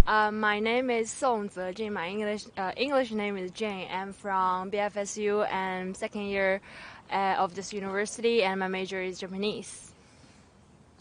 My name is Song Zejing. My English name is Jane. I'm from BFSU and second year of this university, and my major is Japanese.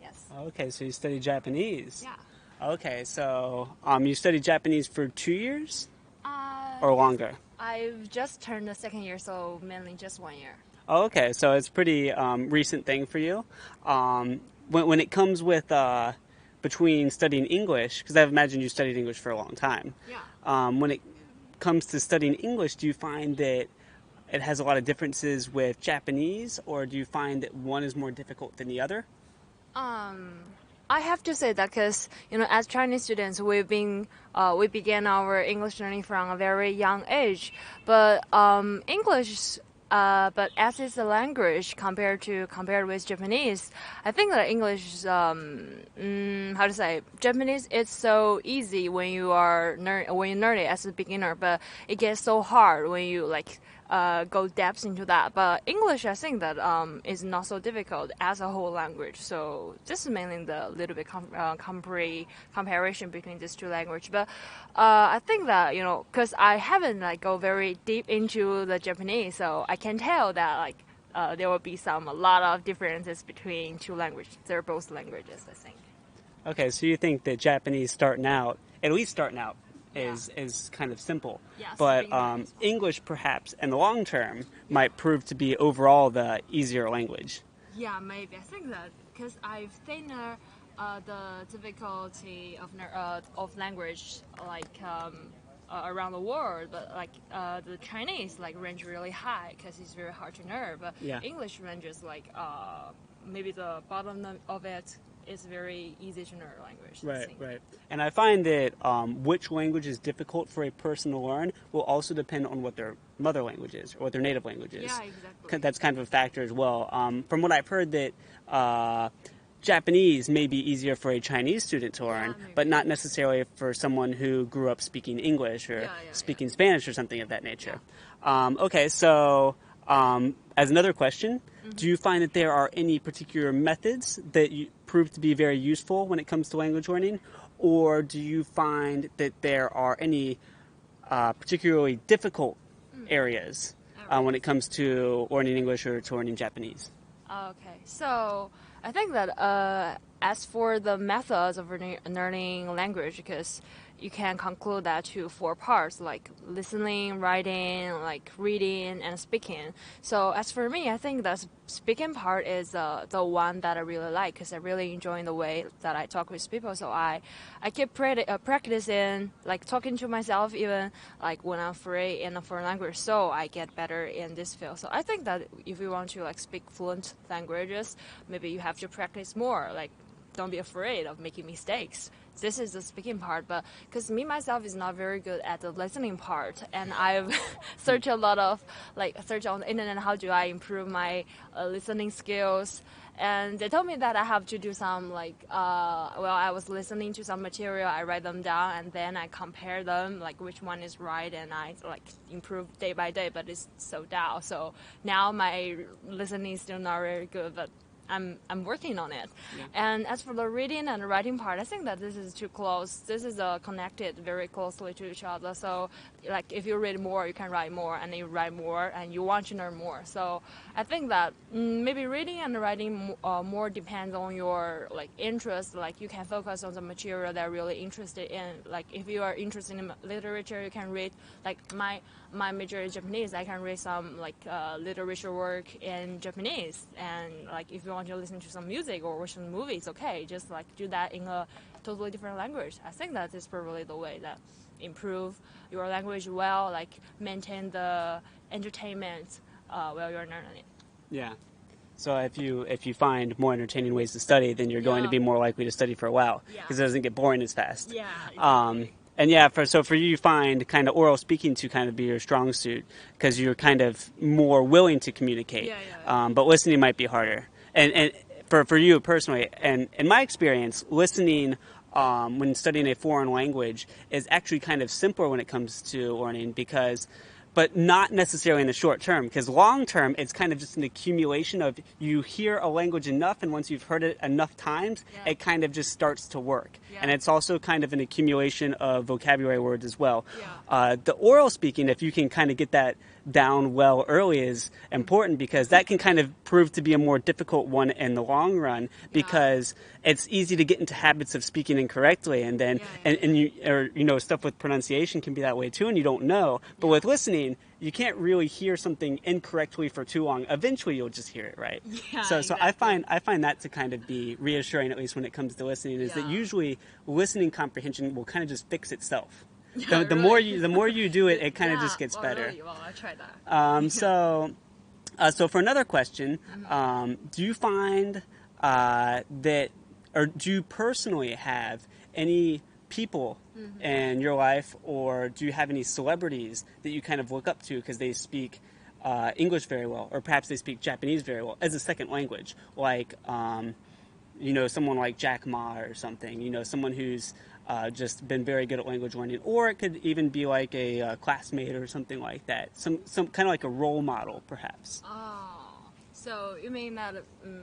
Yes. Okay, so you study Japanese. Yeah. Okay, so you studied Japanese for 2 years or Yes. longer? I've just turned the second year, so mainly just 1 year. Okay, so it's a pretty recent thing for you. When it comes with between studying English, because I imagine you studied English for a long time. Yeah. When it comes to studying English, do you find that it has a lot of differences with Japanese, or do you find that one is more difficult than the other? I have to say that because as Chinese students, we began our English learning from a very young age, but English. But as it's a language compared with Japanese, I think that English is how to say Japanese. It's so easy when you when you learn it as a beginner, but it gets so hard when you go depths into that. But English, I think that is not so difficult as a whole language. So this is mainly the little bit comparison between these two languages. But I think that because I haven't go very deep into the Japanese, so I can tell that there will be a lot of differences between two languages. They're both languages, I think. Okay, so you think that Japanese starting out, at least starting out, Yeah. is kind of simple. Yeah, But speaking is fine. English, perhaps, in the long term, might prove to be overall the easier language. Yeah, maybe. I think that because I've seen the difficulty of language around the world, but the Chinese range really high because it's very hard to learn. But Yeah. English ranges maybe the bottom of it is very easy to learn language. I Right, think. right. And I find that which language is difficult for a person to learn will also depend on what their mother language is or what their native language is. Yeah, exactly. That's kind of a factor as well. From what I've heard, that Japanese may be easier for a Chinese student to learn, maybe. but not necessarily for someone who grew up speaking English or speaking Spanish or something of that nature. Okay, so as another question, do you find that there are any particular methods that you prove to be very useful when it comes to language learning, or do you find that there are any particularly difficult areas when it comes to learning English or to learning Japanese? Okay, so I think that as for the methods of learning language, because you can conclude that to four parts like listening, writing, reading, and speaking. So as for me, I think the speaking part is the one that I really like because I really enjoy the way that I talk with people. So I keep practicing talking to myself even when I'm free in a foreign language. So I get better in this field. So I think that if you want to speak fluent languages, maybe you have to practice more. Don't be afraid of making mistakes. This is the speaking part, but because me myself is not very good at the listening part, and I've searched a lot of search on the internet how do I improve my listening skills, and they told me that I have to do some I was listening to some material, I write them down, and then I compare them which one is right, and I improve day by day, but it's so down. So now my listening is still not very good, but I'm working on it. Yeah. And as for the reading and the writing part, I think that this is too close. This is connected very closely to each other. So if you read more, you can write more, and you write more, and you want to learn more. So I think that maybe reading and writing more depends on your interest. You can focus on the material that you're really interested in. If you are interested in literature, you can read my major is Japanese. I can read some literature work in Japanese, and if you want to listen to some music or watch some movies, okay, just do that in a totally different language. I think that is probably the way that improve your language well, maintain the entertainment while you're learning it. Yeah. So if you find more entertaining ways to study, then you're going to be more likely to study for a while because it doesn't get boring as fast. Yeah. Exactly. And yeah, for you, you find kind of oral speaking to kind of be your strong suit because you're kind of more willing to communicate. But listening might be harder. And for you personally, and in my experience, listening when studying a foreign language is actually kind of simpler when it comes to learning because but not necessarily in the short term, because long term, it's kind of just an accumulation of you hear a language enough, and once you've heard it enough times, it kind of just starts to work. And it's also kind of an accumulation of vocabulary words as well. The oral speaking, if you can kind of get that down well early, is important, because that can kind of prove to be a more difficult one in the long run, because it's easy to get into habits of speaking incorrectly, and then and you, or you know, stuff with pronunciation can be that way too, and you don't know. But with listening, you can't really hear something incorrectly for too long. Eventually you'll just hear it right. So exactly. I find that to kind of be reassuring, at least when it comes to listening, is that usually listening comprehension will kind of just fix itself. The more you do it, it kind of just gets better. Really? Well, I tried that. So for another question, do you find that, or do you personally have any people in your life, or do you have any celebrities that you kind of look up to because they speak English very well, or perhaps they speak Japanese very well as a second language, like you know, someone like Jack Ma or something, you know, someone who's just been very good at language learning, or it could even be like a classmate or something like that, some kind of like a role model, perhaps. So you mean that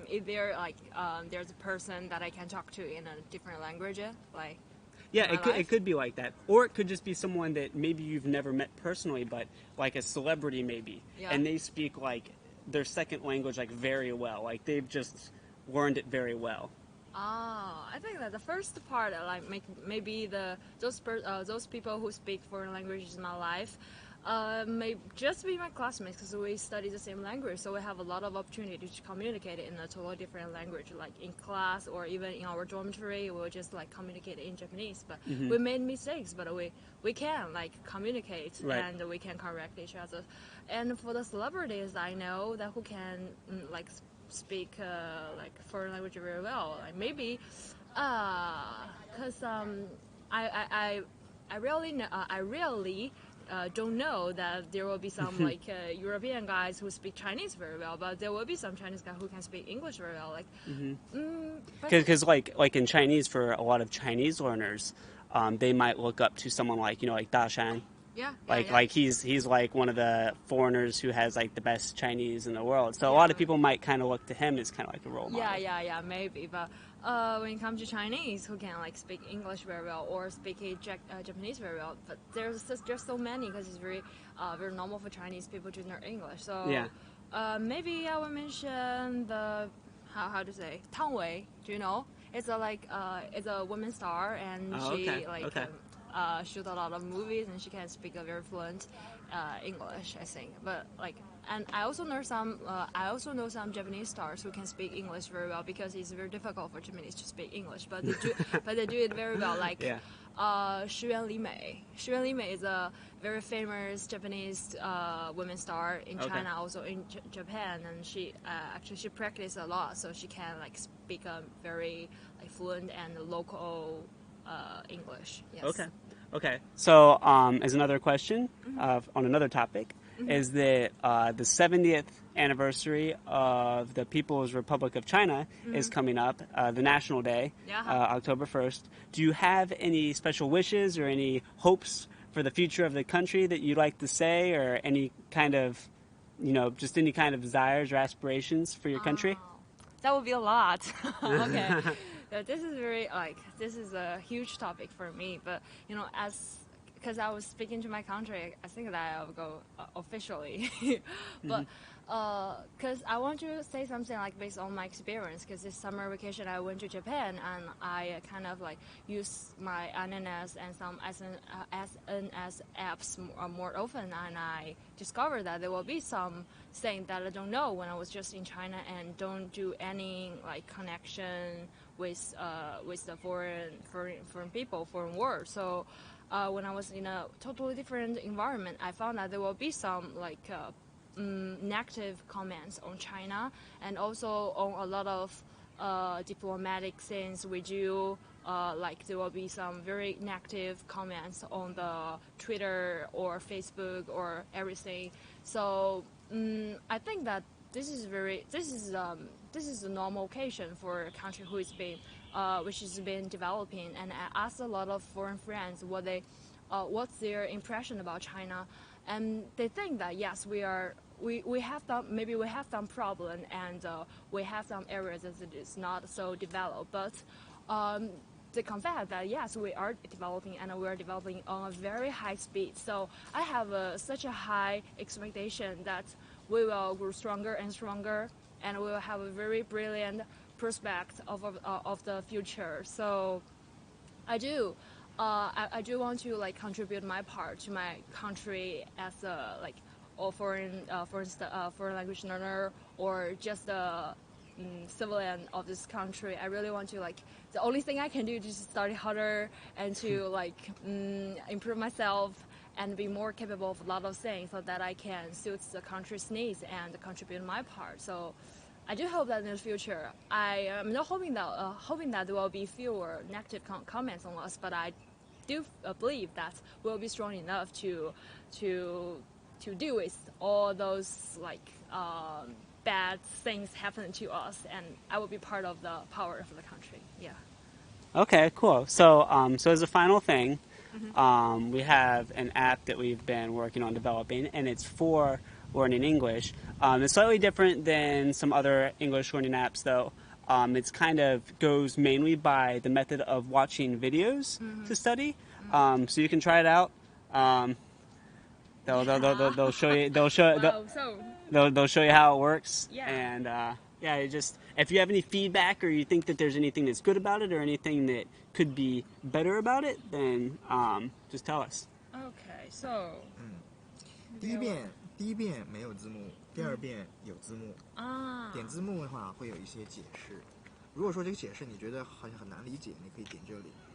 if there like there's a person that I can talk to in a different language, like? Yeah, it could be like that, or it could just be someone that maybe you've never met personally, but like a celebrity maybe, and they speak like their second language like very well, like they've just learned it very well. I think that the first part, like maybe those people who speak foreign languages in my life, may just be my classmates, because we study the same language, so we have a lot of opportunity to communicate in a totally different language, like in class or even in our dormitory. We'll just like communicate in Japanese, but we made mistakes, but we can like communicate, and we can correct each other. And for the celebrities I know that who can like speak like foreign language very well, like maybe because I really don't know that there will be some like European guys who speak Chinese very well, but there will be some Chinese guys who can speak English very well. Like, because like in Chinese, for a lot of Chinese learners, they might look up to someone like, you know, like Da Shan. Like he's like one of the foreigners who has like the best Chinese in the world. So a lot of people might kind of look to him as kind of like a role model. Yeah, maybe. But when it comes to Chinese, who can like speak English very well or speak Japanese very well, but there's just so many, because it's very normal for Chinese people to learn English. So maybe I will mention the how to say Tang Wei. Do you know? It's it's a woman star, and she shoot a lot of movies, and she can speak a very fluent English, I think. But like, and I also know some Japanese stars who can speak English very well, because it's very difficult for Japanese to speak English, but they do it very well. Like Xuan Limei. Xuan Limei is a very famous Japanese woman star in China, also in Japan, and she actually practiced a lot, so she can like speak a very like fluent and local English. Yes. Okay. So, as another question on another topic, is that the 70th anniversary of the People's Republic of China is coming up, the National Day, October 1st. Do you have any special wishes or any hopes for the future of the country that you'd like to say, or any kind of, you know, just any kind of desires or aspirations for your country? That would be a lot. Okay. This is a huge topic for me, but you know, because I was speaking to my country, I think that I'll go officially, but because I want to say something like based on my experience, because this summer vacation I went to Japan, and I kind of like use my NNS and some SNS apps more often, and I discovered that there will be some things that I don't know when I was just in China and don't do any like connection with the foreign people, foreign world. So when I was in a totally different environment, I found that there will be some like negative comments on China, and also on a lot of diplomatic things we do. Like there will be some very negative comments on the Twitter or Facebook or everything. So I think that this is a normal occasion for a country which has been developing. And I asked a lot of foreign friends what they what's their impression about China, and they think that yes, we have some problem, and we have some areas that it is not so developed, but they confess that yes, we are developing, and we are developing on a very high speed. So I have such a high expectation that we will grow stronger and stronger, and we will have a very brilliant prospect of the future. So I do want to like contribute my part to my country as a like or foreign language learner, or just a civilian of this country. I really want to like, the only thing I can do is just study harder and to like improve myself and be more capable of a lot of things, so that I can suit the country's needs and contribute my part. So I do hope that in the future, I am not hoping that there will be fewer negative comments on us, but I do believe that we'll be strong enough to deal with all those like bad things happening to us, and I will be part of the power of the country. Yeah. Okay, cool. So, so as a final thing, we have an app that we've been working on developing, and it's for learning English. It's slightly different than some other English learning apps, though. It's kind of goes mainly by the method of watching videos to study. So you can try it out. They'll show you. They'll show you how it works. Yeah. And yeah, if you have any feedback, or you think that there's anything that's good about it, or anything that could be better about it, then just tell us. Okay, so 第一遍没有字幕，第二遍有字幕。点字幕的话会有一些解释。如果说这个解释你觉得好像很难理解，你可以点这里。